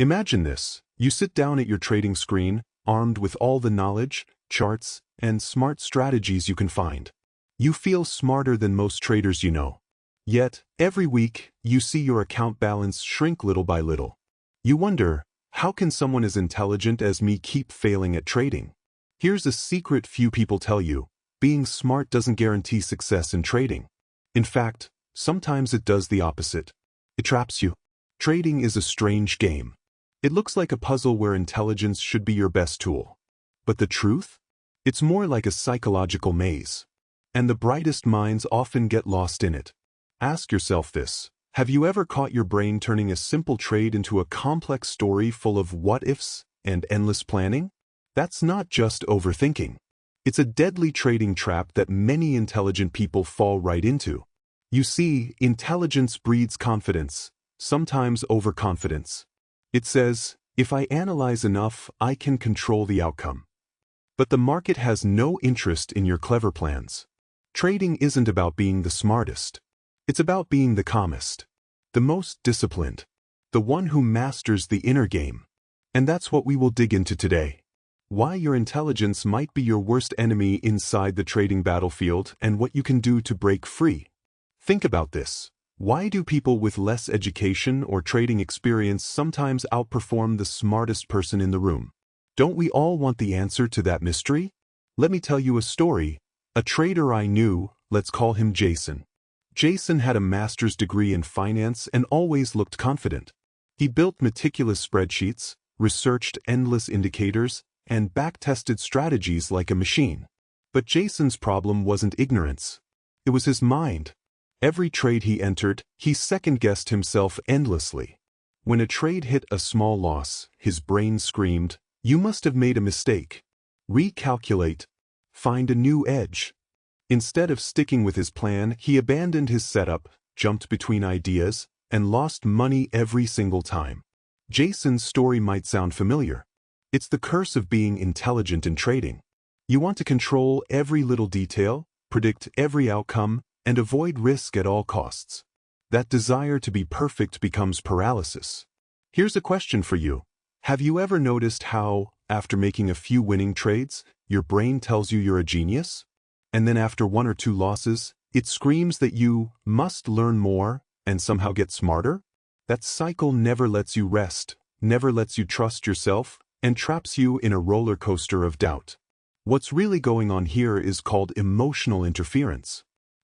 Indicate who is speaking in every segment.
Speaker 1: Imagine this. You sit down at your trading screen, armed with all the knowledge, charts, and smart strategies you can find. You feel smarter than most traders you know. Yet, every week, you see your account balance shrink little by little. You wonder, how can someone as intelligent as me keep failing at trading? Here's a secret few people tell you. Being smart doesn't guarantee success in trading. In fact, sometimes it does the opposite. It traps you. Trading is a strange game. It looks like a puzzle where intelligence should be your best tool. But the truth? It's more like a psychological maze. And the brightest minds often get lost in it. Ask yourself this. Have you ever caught your brain turning a simple trade into a complex story full of what-ifs and endless planning? That's not just overthinking. It's a deadly trading trap that many intelligent people fall right into. You see, intelligence breeds confidence, sometimes overconfidence. It says, if I analyze enough, I can control the outcome. But the market has no interest in your clever plans. Trading isn't about being the smartest. It's about being the calmest, the most disciplined, the one who masters the inner game. And that's what we will dig into today. Why your intelligence might be your worst enemy inside the trading battlefield and what you can do to break free. Think about this. Why do people with less education or trading experience sometimes outperform the smartest person in the room? Don't we all want the answer to that mystery? Let me tell you a story. A trader I knew, let's call him Jason. Jason had a master's degree in finance and always looked confident. He built meticulous spreadsheets, researched endless indicators, and back-tested strategies like a machine. But Jason's problem wasn't ignorance. It was his mind. Every trade he entered, he second-guessed himself endlessly. When a trade hit a small loss, his brain screamed, "You must have made a mistake. Recalculate. Find a new edge." Instead of sticking with his plan, he abandoned his setup, jumped between ideas, and lost money every single time. Jason's story might sound familiar. It's the curse of being intelligent in trading. You want to control every little detail, predict every outcome, and avoid risk at all costs. That desire to be perfect becomes paralysis. Here's a question for you. Have you ever noticed how, after making a few winning trades, your brain tells you you're a genius? And then after one or two losses, it screams that you must learn more and somehow get smarter? That cycle never lets you rest, never lets you trust yourself, and traps you in a roller coaster of doubt. What's really going on here is called emotional interference.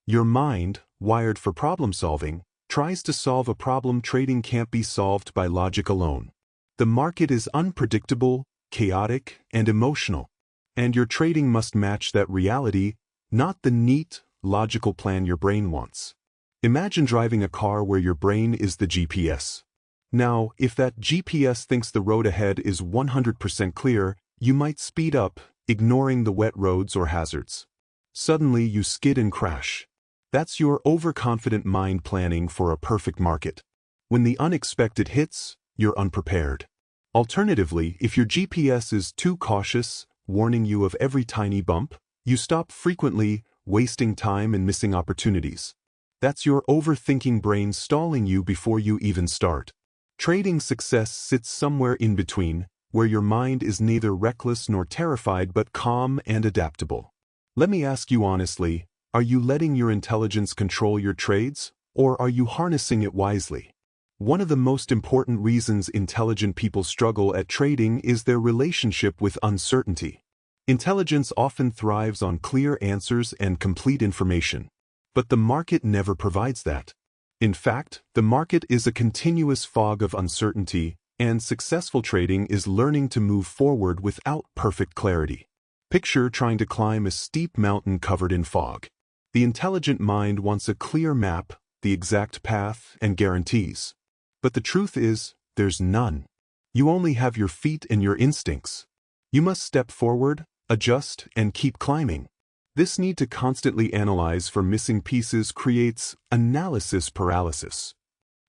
Speaker 1: Your mind, wired for problem solving, tries to solve a problem trading can't be solved by logic alone. The market is unpredictable, chaotic, and emotional. And your trading must match that reality, not the neat, logical plan your brain wants. Imagine driving a car where your brain is the GPS. Now, if that GPS thinks the road ahead is 100% clear, you might speed up, ignoring the wet roads or hazards. Suddenly, you skid and crash. That's your overconfident mind planning for a perfect market. When the unexpected hits, you're unprepared. Alternatively, if your GPS is too cautious, warning you of every tiny bump, you stop frequently, wasting time and missing opportunities. That's your overthinking brain stalling you before you even start. Trading success sits somewhere in between, where your mind is neither reckless nor terrified but calm and adaptable. Let me ask you honestly, are you letting your intelligence control your trades, or are you harnessing it wisely? One of the most important reasons intelligent people struggle at trading is their relationship with uncertainty. Intelligence often thrives on clear answers and complete information. But the market never provides that. In fact, the market is a continuous fog of uncertainty, and successful trading is learning to move forward without perfect clarity. Picture trying to climb a steep mountain covered in fog. The intelligent mind wants a clear map, the exact path, and guarantees. But the truth is, there's none. You only have your feet and your instincts. You must step forward, adjust, and keep climbing. This need to constantly analyze for missing pieces creates analysis paralysis.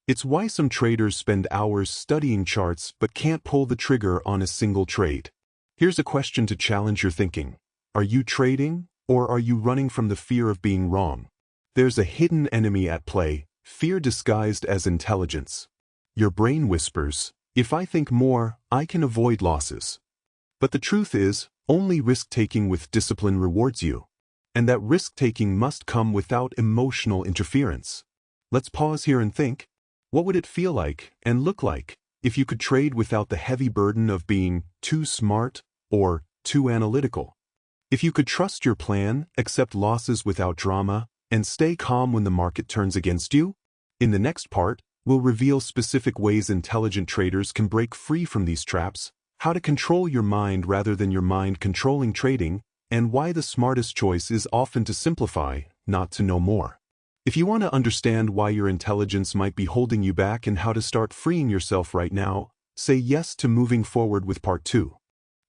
Speaker 1: It's why some traders spend hours studying charts but can't pull the trigger on a single trade. Here's a question to challenge your thinking. Are you trading, or are you running from the fear of being wrong? There's a hidden enemy at play, fear disguised as intelligence. Your brain whispers, If I think more, I can avoid losses. But the truth is, only risk-taking with discipline rewards you. And that risk-taking must come without emotional interference. Let's pause here and think. What would it feel like and look like if you could trade without the heavy burden of being too smart or too analytical? If you could trust your plan, accept losses without drama, and stay calm when the market turns against you? In the next part, we'll reveal specific ways intelligent traders can break free from these traps, how to control your mind rather than your mind controlling trading, and why the smartest choice is often to simplify, not to know more. If you want to understand why your intelligence might be holding you back and how to start freeing yourself right now, say yes to moving forward with part 2.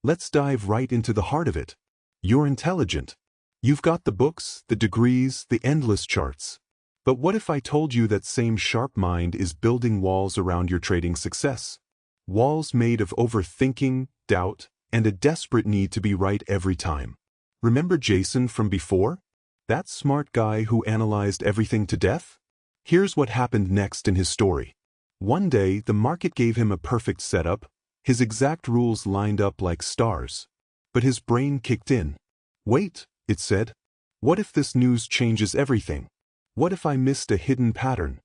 Speaker 1: Let's dive right into the heart of it. You're intelligent. You've got the books, the degrees, the endless charts. But what if I told you that same sharp mind is building walls around your trading success? Walls made of overthinking, doubt, and a desperate need to be right every time. Remember Jason from before? That smart guy who analyzed everything to death? Here's what happened next in his story. One day, the market gave him a perfect setup, his exact rules lined up like stars. But his brain kicked in. Wait, it said. What if this news changes everything? What if I missed a hidden pattern?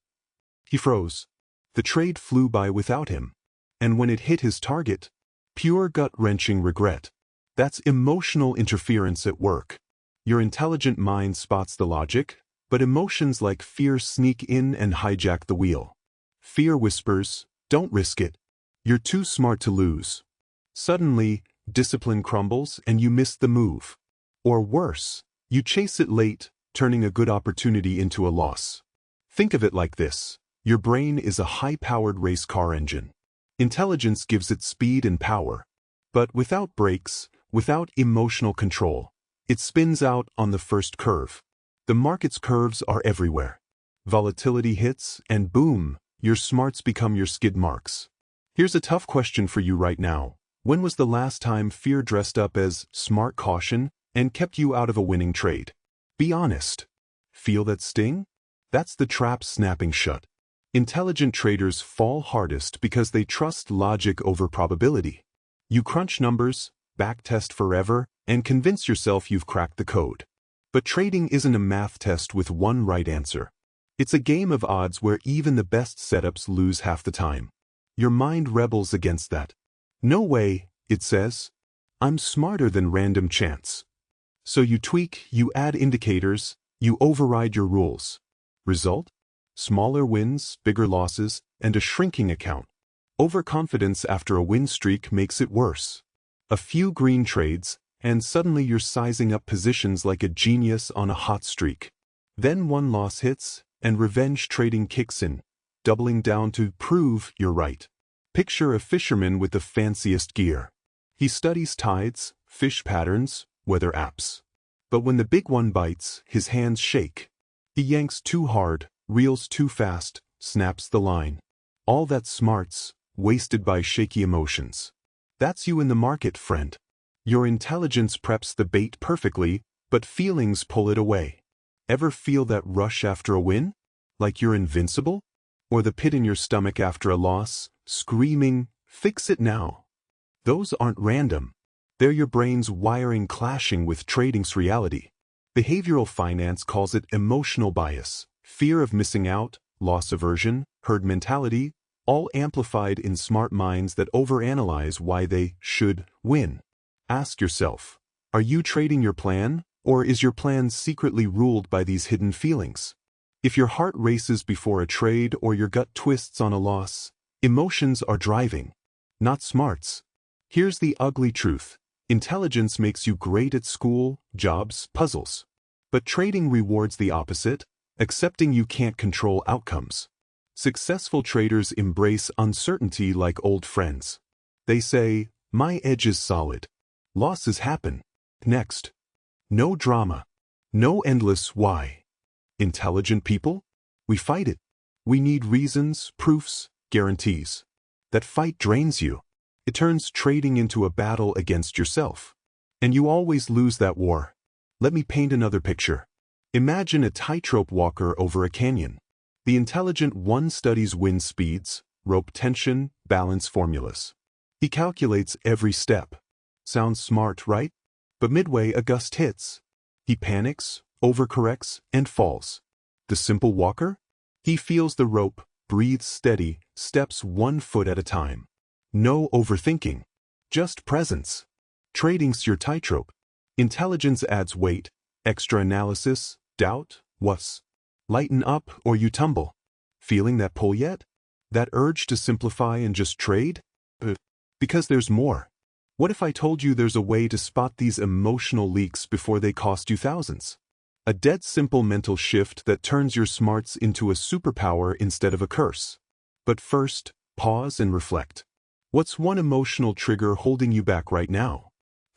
Speaker 1: He froze. The trade flew by without him. And when it hit his target, pure gut-wrenching regret. That's emotional interference at work. Your intelligent mind spots the logic, but emotions like fear sneak in and hijack the wheel. Fear whispers, "Don't risk it. You're too smart to lose." Suddenly, discipline crumbles and you miss the move. Or worse, you chase it late, turning a good opportunity into a loss. Think of it like this. Your brain is a high-powered race car engine. Intelligence gives it speed and power. But without brakes, without emotional control, it spins out on the first curve. The market's curves are everywhere. Volatility hits, and boom, your smarts become your skid marks. Here's a tough question for you right now. When was the last time fear dressed up as smart caution and kept you out of a winning trade? Be honest. Feel that sting? That's the trap snapping shut. Intelligent traders fall hardest because they trust logic over probability. You crunch numbers, backtest forever, and convince yourself you've cracked the code. But trading isn't a math test with one right answer. It's a game of odds where even the best setups lose half the time. Your mind rebels against that. No way, it says. I'm smarter than random chance. So you tweak, you add indicators, you override your rules. Result? Smaller wins, bigger losses, and a shrinking account. Overconfidence after a win streak makes it worse. A few green trades, and suddenly you're sizing up positions like a genius on a hot streak. Then one loss hits, and revenge trading kicks in, doubling down to prove you're right. Picture a fisherman with the fanciest gear. He studies tides, fish patterns, weather apps. But when the big one bites, his hands shake. He yanks too hard, reels too fast, snaps the line. All that smarts, wasted by shaky emotions. That's you in the market, friend. Your intelligence preps the bait perfectly, but feelings pull it away. Ever feel that rush after a win? Like you're invincible? Or the pit in your stomach after a loss, screaming, "Fix it now"? Those aren't random. They're your brain's wiring clashing with trading's reality. Behavioral finance calls it emotional bias, fear of missing out, loss aversion, herd mentality, all amplified in smart minds that overanalyze why they should win. Ask yourself, are you trading your plan, or is your plan secretly ruled by these hidden feelings? If your heart races before a trade or your gut twists on a loss, emotions are driving, not smarts. Here's the ugly truth. Intelligence makes you great at school, jobs, puzzles. But trading rewards the opposite, accepting you can't control outcomes. Successful traders embrace uncertainty like old friends. They say, "My edge is solid. Losses happen. Next." No drama. No endless why. Intelligent people? We fight it. We need reasons, proofs, guarantees. That fight drains you. It turns trading into a battle against yourself. And you always lose that war. Let me paint another picture. Imagine a tightrope walker over a canyon. The intelligent one studies wind speeds, rope tension, balance formulas. He calculates every step. Sounds smart, right? But midway a gust hits. He panics, overcorrects, and falls. The simple walker? He feels the rope, breathes steady, steps 1 foot at a time. No overthinking. Just presence. Trading's your tightrope. Intelligence adds weight, extra analysis, doubt, wuss. Lighten up or you tumble. Feeling that pull yet? That urge to simplify and just trade? Because there's more. What if I told you there's a way to spot these emotional leaks before they cost you thousands? A dead simple mental shift that turns your smarts into a superpower instead of a curse. But first, pause and reflect. What's one emotional trigger holding you back right now?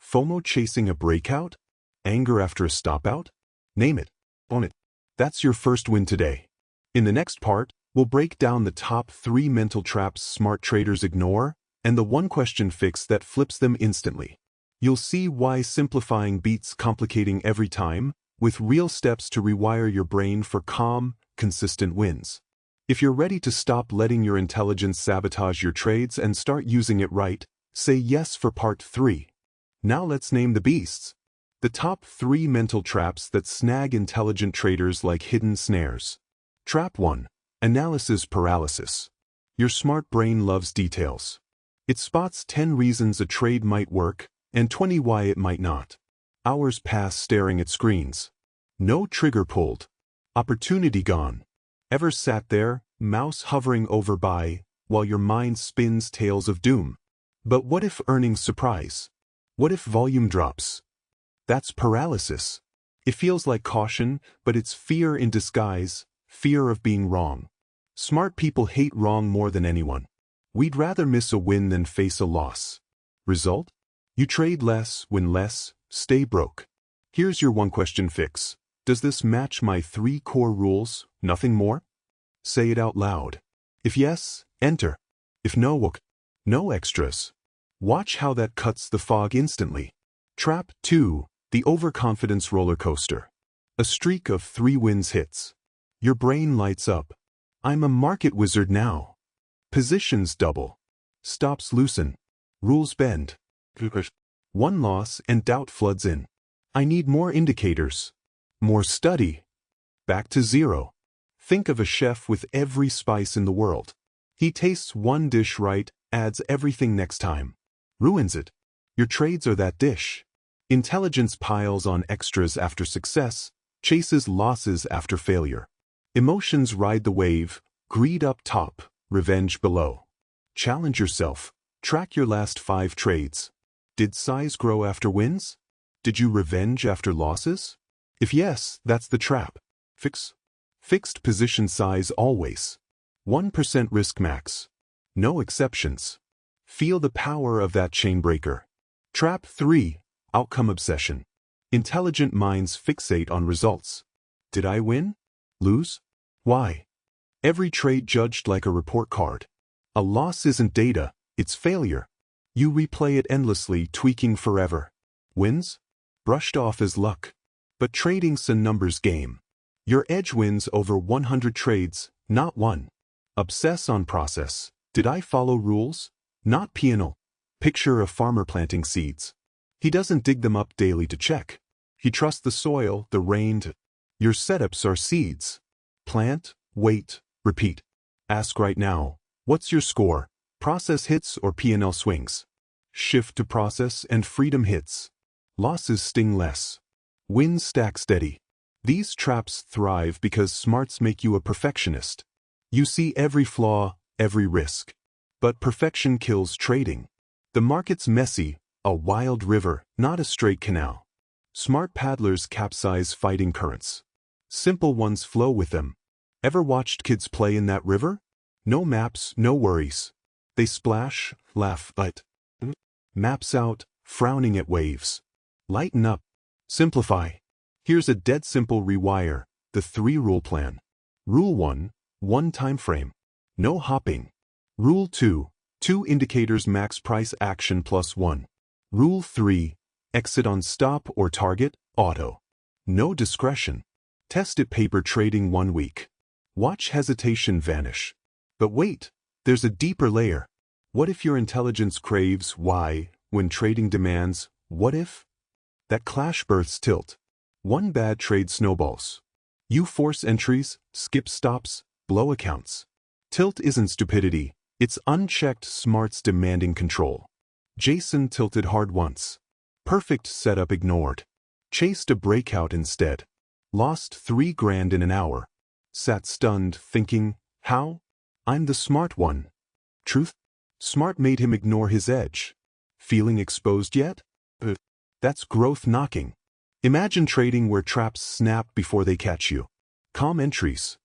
Speaker 1: FOMO chasing a breakout? Anger after a stopout? Name it. Own it. That's your first win today. In the next part, we'll break down the top 3 mental traps smart traders ignore and the one question fix that flips them instantly. You'll see why simplifying beats complicating every time, with real steps to rewire your brain for calm, consistent wins. If you're ready to stop letting your intelligence sabotage your trades and start using it right, say yes for part 3. Now let's name the beasts. The top 3 mental traps that snag intelligent traders like hidden snares. Trap 1. Analysis paralysis. Your smart brain loves details. It spots 10 reasons a trade might work and 20 why it might not. Hours pass staring at screens. No trigger pulled. Opportunity gone. Ever sat there, mouse hovering over buy, while your mind spins tales of doom? But what if earnings surprise? What if volume drops? That's paralysis. It feels like caution, but it's fear in disguise, fear of being wrong. Smart people hate wrong more than anyone. We'd rather miss a win than face a loss. Result? You trade less, win less, stay broke. Here's your one question fix. Does this match my 3 core rules, nothing more? Say it out loud. If yes, enter. If no, no extras. Watch how that cuts the fog instantly. Trap 2. The overconfidence roller coaster. A streak of 3 wins hits. Your brain lights up. I'm a market wizard now. Positions double. Stops loosen. Rules bend. 1 loss and doubt floods in. I need more indicators. More study. Back to 0. Think of a chef with every spice in the world. He tastes one dish right, adds everything next time. Ruins it. Your trades are that dish. Intelligence piles on extras after success, chases losses after failure. Emotions ride the wave, greed up top, revenge below. Challenge yourself. Track your last 5 trades. Did size grow after wins? Did you revenge after losses? If yes, that's the trap. Fixed position size always. 1% risk max. No exceptions. Feel the power of that chain breaker. Trap 3. Outcome obsession. Intelligent minds fixate on results. Did I win? Lose? Why? Every trade judged like a report card. A loss isn't data, it's failure. You replay it endlessly, tweaking forever. Wins? Brushed off as luck. But trading's a numbers game. Your edge wins over 100 trades, not 1. Obsess on process. Did I follow rules? Not P&L. Picture a farmer planting seeds. He doesn't dig them up daily to check. He trusts the soil, the rain. Your setups are seeds. Plant, wait, repeat. Ask right now, what's your score? Process hits or P&L swings? Shift to process and freedom hits. Losses sting less. Wins stack steady. These traps thrive because smarts make you a perfectionist. You see every flaw, every risk. But perfection kills trading. The market's messy, a wild river, not a straight canal. Smart paddlers capsize fighting currents. Simple ones flow with them. Ever watched kids play in that river? No maps, no worries. They splash, laugh, but maps out, frowning at waves. Lighten up. Simplify. Here's a dead simple rewire, the 3-rule plan. Rule 1, 1 time frame. No hopping. Rule 2, 2 indicators max price action plus 1. Rule 3, exit on stop or target, auto. No discretion. Test it paper trading 1 week. Watch hesitation vanish. But wait, there's a deeper layer. What if your intelligence craves why when trading demands what if? That clash births tilt. One bad trade snowballs. You force entries, skip stops, blow accounts. Tilt isn't stupidity, it's unchecked smarts demanding control. Jason tilted hard once. Perfect setup ignored. Chased a breakout instead. Lost $3,000 in an hour. Sat stunned, thinking, how? I'm the smart one. Truth? Smart made him ignore his edge. Feeling exposed yet? That's growth knocking. Imagine trading where traps snap before they catch you. Calm entries.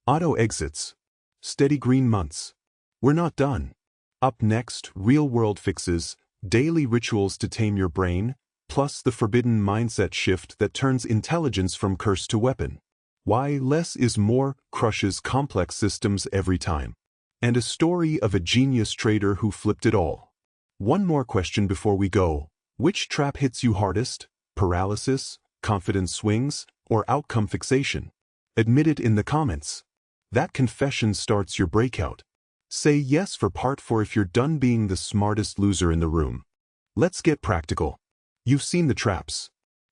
Speaker 1: Auto exits. Steady green months. We're not done. Up next, real-world fixes, daily rituals to tame your brain, plus the forbidden mindset shift that turns intelligence from curse to weapon. Why less is more crushes complex systems every time. And a story of a genius trader who flipped it all. One more question before we go. Which trap hits you hardest? Paralysis, confidence swings, or outcome fixation? Admit it in the comments. That confession starts your breakout. Say yes for part 4 if you're done being the smartest loser in the room. Let's get practical. You've seen the traps.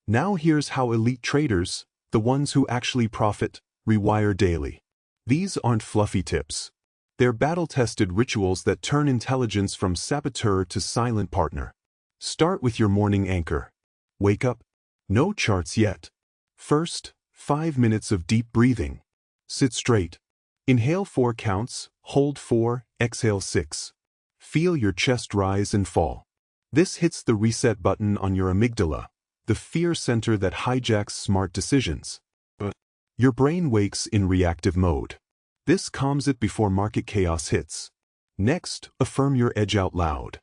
Speaker 1: Now here's how elite traders, the ones who actually profit, rewire daily. These aren't fluffy tips. They're battle-tested rituals that turn intelligence from saboteur to silent partner. Start with your morning anchor. Wake up. No charts yet. First, 5 minutes of deep breathing. Sit straight. Inhale 4 counts, hold 4, exhale 6. Feel your chest rise and fall. This hits the reset button on your amygdala, the fear center that hijacks smart decisions. Your brain wakes in reactive mode. This calms it before market chaos hits. Next, affirm your edge out loud.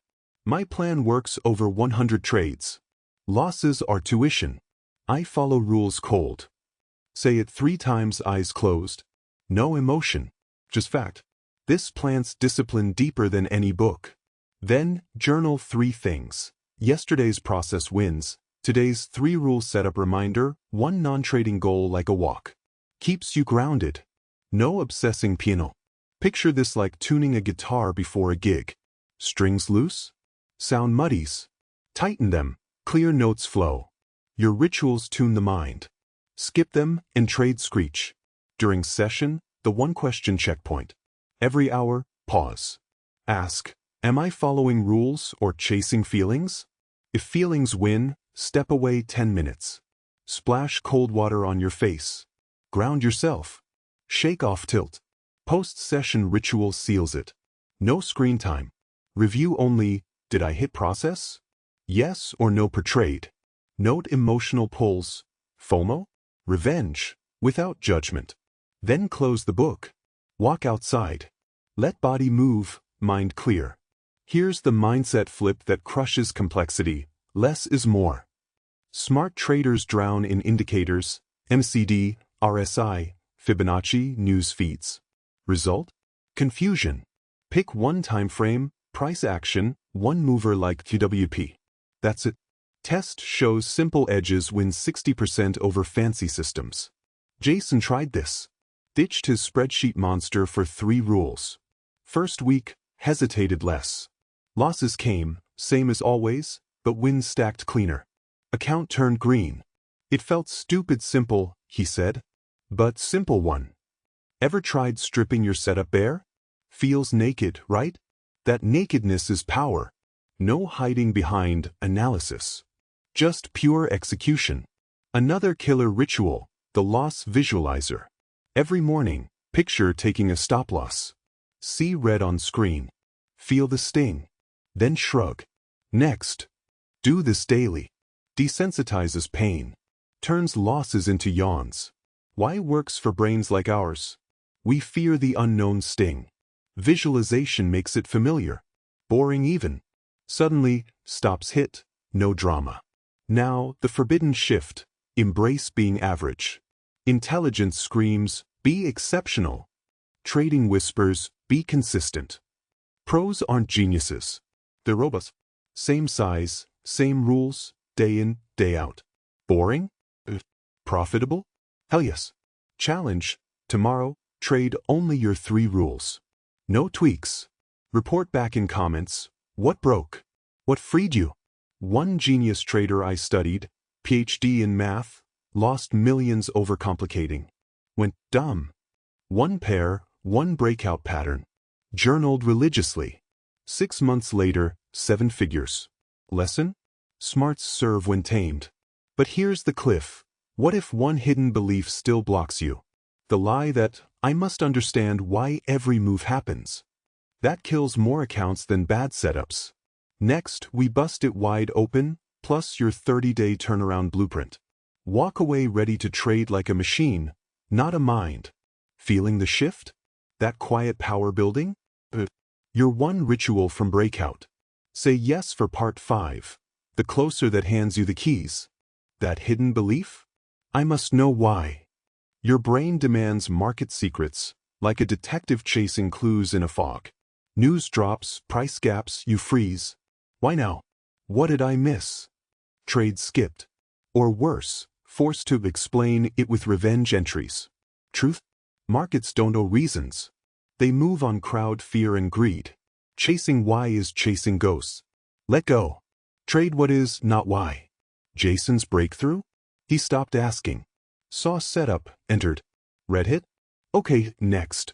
Speaker 1: My plan works over 100 trades. Losses are tuition. I follow rules cold. Say it 3 times, eyes closed. No emotion, just fact. This plants discipline deeper than any book. Then, journal 3 things. Yesterday's process wins. Today's 3 rules setup reminder, 1 non-trading goal like a walk. Keeps you grounded. No obsessing piano. Picture this like tuning a guitar before a gig. Strings loose? Sound muddies. Tighten them. Clear notes flow. Your rituals tune the mind. Skip them and trade screech. During session, the 1-question checkpoint. Every hour, pause. Ask, am I following rules or chasing feelings? If feelings win, step away 10 minutes. Splash cold water on your face. Ground yourself. Shake off tilt. Post-session ritual seals it. No screen time. Review only, did I hit process? Yes or no per trade. Note emotional pulls. FOMO? Revenge, without judgment. Then close the book. Walk outside. Let body move, mind clear. Here's the mindset flip that crushes complexity. Less is more. Smart traders drown in indicators, MCD, RSI, Fibonacci, news feeds. Result? Confusion. Pick 1 time frame, price action, 1 mover like QWP. That's it. Test shows simple edges win 60% over fancy systems. Jason tried this. Ditched his spreadsheet monster for 3 rules. First week, hesitated less. Losses came, same as always, but wins stacked cleaner. Account turned green. It felt stupid simple, he said. But simple one. Ever tried stripping your setup bare? Feels naked, right? That nakedness is power. No hiding behind analysis. Just pure execution. Another killer ritual, the loss visualizer. Every morning, picture taking a stop loss. See red on screen. Feel the sting. Then shrug. Next. Do this daily. Desensitizes pain. Turns losses into yawns. Why works for brains like ours? We fear the unknown sting. Visualization makes it familiar. Boring even. Suddenly, stops hit, no drama. Now, the forbidden shift. Embrace being average. Intelligence screams, be exceptional. Trading whispers, be consistent. Pros aren't geniuses. They're robust. Same size, same rules, day in, day out. Boring? Profitable? Hell yes. Challenge. Tomorrow, trade only your 3 rules. No tweaks. Report back in comments. What broke? What freed you? One genius trader I studied, PhD in math, lost millions overcomplicating. Went dumb. One pair, one breakout pattern. Journaled religiously. 6 months later, 7 figures. Lesson? Smarts serve when tamed. But here's the cliff. What if one hidden belief still blocks you? The lie that, I must understand why every move happens. That kills more accounts than bad setups. Next, we bust it wide open, plus your 30-day turnaround blueprint. Walk away ready to trade like a machine, not a mind. Feeling the shift? That quiet power building? Your one ritual from breakout. Say yes for part 5. The closer that hands you the keys. That hidden belief? I must know why. Your brain demands market secrets, like a detective chasing clues in a fog. News drops, price gaps, you freeze. Why now? What did I miss? Trade skipped. Or worse, forced to explain it with revenge entries. Truth? Markets don't owe reasons. They move on crowd fear and greed. Chasing why is chasing ghosts. Let go. Trade what is, not why. Jason's breakthrough? He stopped asking. Saw setup, entered. Red hit? Okay, next.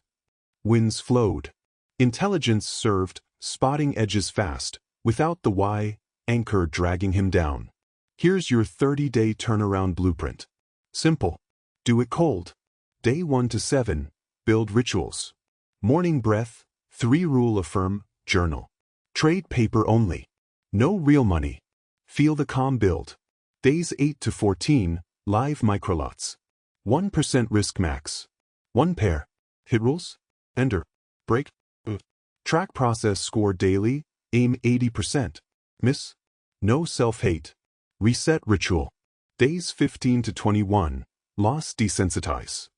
Speaker 1: Winds flowed. Intelligence served, spotting edges fast, without the why, anchor dragging him down. Here's your 30-day turnaround blueprint. Simple. Do it cold. Day 1 to 7, build rituals. Morning breath, 3 rule affirm, journal. Trade paper only. No real money. Feel the calm build. Days 8 to 14, live microlots. 1% risk max. 1 pair. Hit rules? Enter. Break. Track process score daily, aim 80%. Miss? No self-hate. Reset ritual. Days 15 to 21, loss desensitize.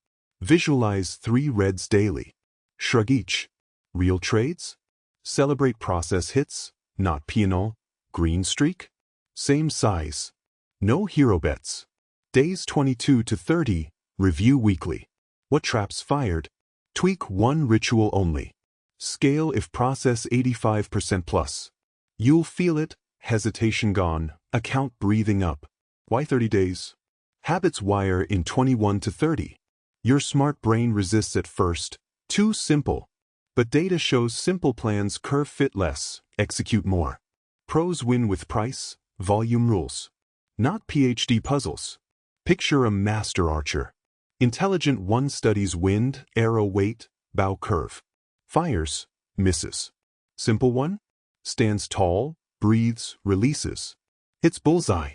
Speaker 1: Visualize 3 reds daily. Shrug each. Real trades? Celebrate process hits, not P&L. Green streak? Same size. No hero bets. Days 22 to 30, review weekly. What traps fired? Tweak 1 ritual only. Scale if process 85% plus. You'll feel it, hesitation gone, account breathing up. Why 30 days? Habits wire in 21 to 30. Your smart brain resists at first. Too simple. But data shows simple plans curve fit less, execute more. Pros win with price, volume rules. Not PhD puzzles. Picture a master archer. Intelligent one studies wind, arrow weight, bow curve. Fires, misses. Simple one? Stands tall, breathes, releases. Hits bullseye.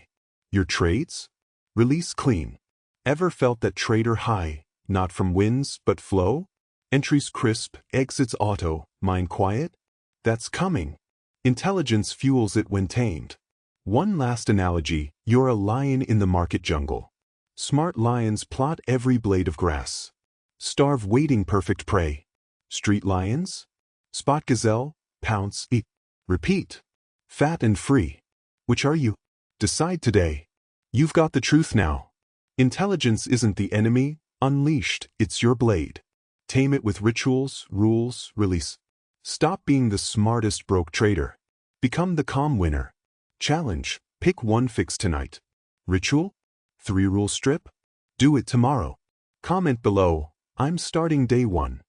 Speaker 1: Your trades? Release clean. Ever felt that trader high, not from wins but flow? Entries crisp, exits auto, mind quiet? That's coming. Intelligence fuels it when tamed. One last analogy, you're a lion in the market jungle. Smart lions plot every blade of grass. Starve waiting perfect prey. Street lions? Spot gazelle, pounce, eat. Repeat. Fat and free. Which are you? Decide today. You've got the truth now. Intelligence isn't the enemy, unleashed, it's your blade. Tame it with rituals, rules, release. Stop being the smartest broke trader. Become the calm winner. Challenge, pick 1 fix tonight. Ritual? 3 rule strip? Do it tomorrow. Comment below, I'm starting day 1.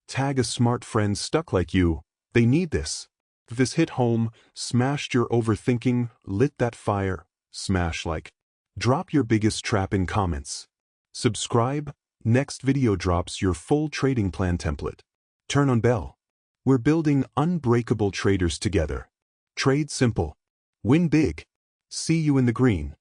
Speaker 1: Tag a smart friend stuck like you, they need this. If this hit home, smashed your overthinking, lit that fire, smash like. Drop your biggest trap in comments. Subscribe, next video drops your full trading plan template. Turn on bell. We're building unbreakable traders together. Trade simple. Win big. See you in the green.